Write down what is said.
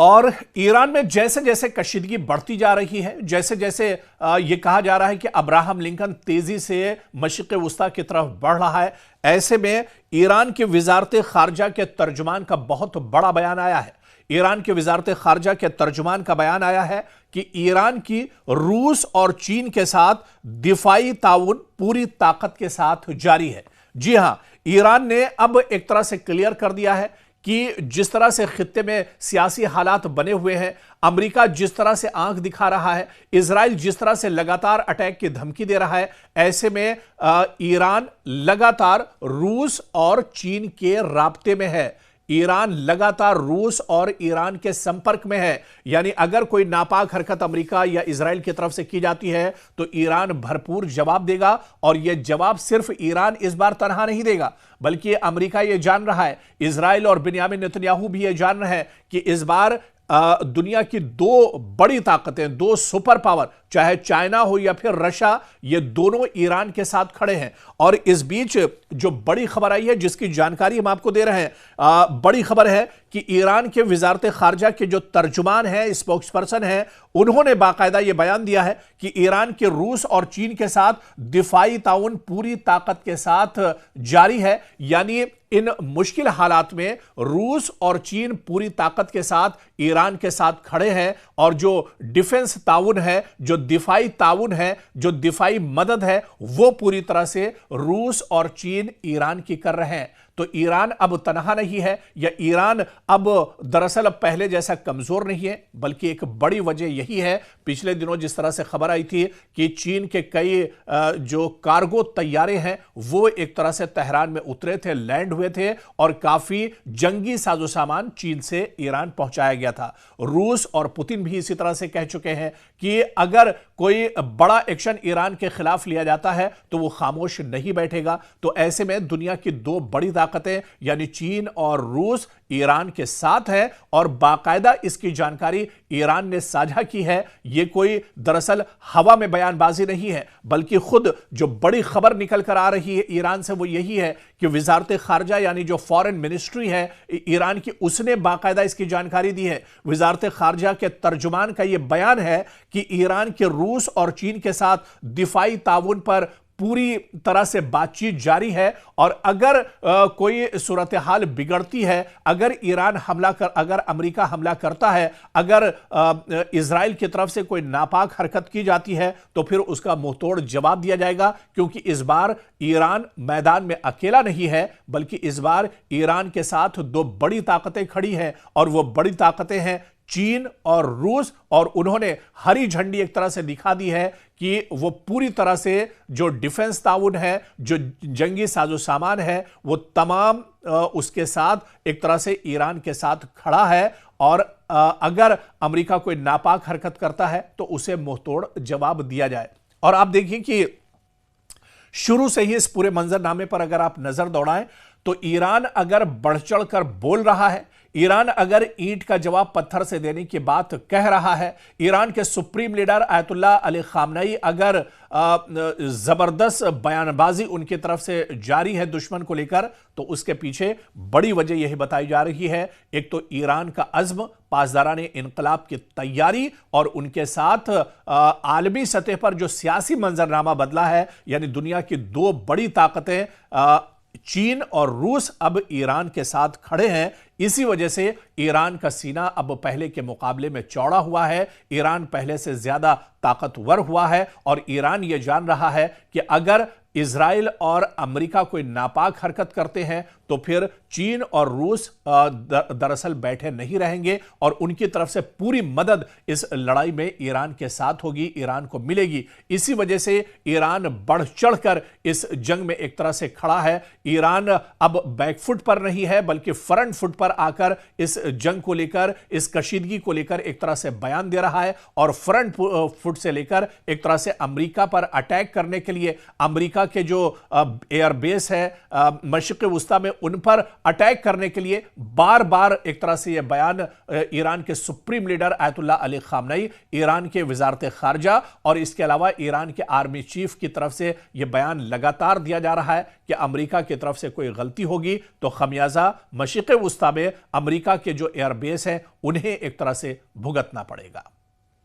और ईरान में जैसे जैसे कशीदगी बढ़ती जा रही है, जैसे जैसे ये कहा जा रहा है कि अब्राहम लिंकन तेजी से मशरिक़ वुस्ता की तरफ बढ़ रहा है, ऐसे में ईरान के वजारत खारजा के तर्जुमान का बहुत बड़ा बयान आया है। ईरान के वजारत खारजा के तर्जुमान का बयान आया है कि ईरान की रूस और चीन के साथ दिफाई ताउन पूरी ताकत के साथ जारी है। जी हां, ईरान ने अब एक तरह से क्लियर कर दिया है कि जिस तरह से खित्ते में सियासी हालात बने हुए हैं, अमेरिका जिस तरह से आंख दिखा रहा है, इजराइल जिस तरह से लगातार अटैक की धमकी दे रहा है, ऐसे में ईरान लगातार रूस और चीन के राब्ते में है। ईरान लगातार रूस और ईरान के संपर्क में है। यानी अगर कोई नापाक हरकत अमेरिका या इजराइल की तरफ से की जाती है तो ईरान भरपूर जवाब देगा, और यह जवाब सिर्फ ईरान इस बार तनहा नहीं देगा, बल्कि अमेरिका यह जान रहा है, इजराइल और बिन्यामिन नेतन्याहू भी यह जान रहे हैं कि इस बार दुनिया की दो बड़ी ताकतें, दो सुपर पावर, चाहे चाइना हो या फिर रशिया, ये दोनों ईरान के साथ खड़े हैं। और इस बीच जो बड़ी खबर आई है, जिसकी जानकारी हम आपको दे रहे हैं, बड़ी खबर है कि ईरान के वजारत खारजा के जो तर्जुमान हैं, स्पोक्स पर्सन हैं, उन्होंने बाकायदा यह बयान दिया है कि ईरान के रूस और चीन के साथ दिफाई ताउन पूरी ताकत के साथ जारी है। यानी इन मुश्किल हालात में रूस और चीन पूरी ताकत के साथ ईरान के साथ खड़े हैं, और जो डिफेंस ताउन है, जो दिफाई ताउन है, जो दिफाई मदद है, वो पूरी तरह से रूस और चीन ईरान की कर रहे हैं। तो ईरान अब तनहा नहीं है, या ईरान अब दरअसल अब पहले जैसा कमजोर नहीं है, बल्कि एक बड़ी वजह यही है, पिछले दिनों जिस तरह से खबर आई थी कि चीन के कई जो कार्गो तैयारे हैं वो एक तरह से तेहरान में उतरे थे, लैंड हुए थे, और काफी जंगी साजो सामान चीन से ईरान पहुंचाया गया था। रूस और पुतिन भी इसी तरह से कह चुके हैं कि अगर कोई बड़ा एक्शन ईरान के खिलाफ लिया जाता है तो वो खामोश नहीं बैठेगा। तो ऐसे में दुनिया की दो बड़ी ताकतें यानी चीन और रूस ईरान के साथ है, और बाकायदा इसकी जानकारी ईरान ने साझा की है। यह कोई दरअसल हवा में बयानबाजी नहीं है, बल्कि खुद जो बड़ी खबर निकल कर आ रही है ईरान से वो यही है कि वजारत खारजा यानी जो फॉरेन मिनिस्ट्री है ईरान की, उसने बाकायदा इसकी जानकारी दी है। वजारत खारजा के तर्जुमान का यह बयान है कि ईरान के रूस और चीन के साथ दिफाई ताउन पर पूरी तरह से बातचीत जारी है, और अगर कोई सूरत हाल बिगड़ती है, अगर अगर अमेरिका हमला करता है, अगर इजराइल की तरफ से कोई नापाक हरकत की जाती है, तो फिर उसका मुंहतोड़ जवाब दिया जाएगा। क्योंकि इस बार ईरान मैदान में अकेला नहीं है, बल्कि इस बार ईरान के साथ दो बड़ी ताकतें खड़ी हैं, और वो बड़ी ताकतें हैं चीन और रूस, और उन्होंने हरी झंडी एक तरह से दिखा दी है कि वो पूरी तरह से जो डिफेंस ताउन है, जो जंगी साजो सामान है, वो तमाम उसके साथ एक तरह से ईरान के साथ खड़ा है, और अगर अमेरिका कोई नापाक हरकत करता है तो उसे मुंहतोड़ जवाब दिया जाए। और आप देखिए कि शुरू से ही इस पूरे मंजरनामे पर अगर आप नजर दौड़ाएं तो ईरान अगर बढ़ चढ़ कर बोल रहा है, ईरान अगर ईंट का जवाब पत्थर से देने की बात कह रहा है, ईरान के supreme leader Ayatollah Ali Khamenei अगर जबरदस्त बयानबाजी उनकी तरफ से जारी है दुश्मन को लेकर, तो उसके पीछे बड़ी वजह यही बताई जा रही है। एक तो ईरान का अज़्म, पासदाराने इनकलाब की तैयारी, और उनके साथ आलमी सतह पर जो सियासी मंजरनामा बदला है, यानी दुनिया की दो बड़ी ताकतें चीन और रूस अब ईरान के साथ खड़े हैं। इसी वजह से ईरान का सीना अब पहले के मुकाबले में चौड़ा हुआ है, ईरान पहले से ज्यादा ताकतवर हुआ है, और ईरान यह जान रहा है कि अगर इजराइल और अमेरिका कोई नापाक हरकत करते हैं तो फिर चीन और रूस दरअसल बैठे नहीं रहेंगे, और उनकी तरफ से पूरी मदद इस लड़ाई में ईरान के साथ होगी, ईरान को मिलेगी। इसी वजह से ईरान बढ़ चढ़कर इस जंग में एक तरह से खड़ा है। ईरान अब बैकफुट पर नहीं है, बल्कि फ्रंट फुट पर आकर इस जंग को लेकर, इस कशीदगी को लेकर एक तरह से बयान दे रहा है, और फ्रंट फुट से लेकर एक तरह से अमेरिका पर अटैक करने के लिए, अमेरिका अमेरिका के जो एयरबेस है मशरिक़ वुस्ता में, उन पर अटैक करने के लिए बार बार एक तरह से यह बयान ईरान के supreme leader Ayatollah Ali खामनई, Iran के वजारत खारजा और इसके अलावा ईरान के आर्मी चीफ की तरफ से यह बयान लगातार दिया जा रहा है कि अमेरिका की तरफ से कोई गलती होगी तो खमियाजा मशरिक़ वुस्ता में अमेरिका के जो एयरबेस है उन्हें एक तरह से भुगतना पड़ेगा।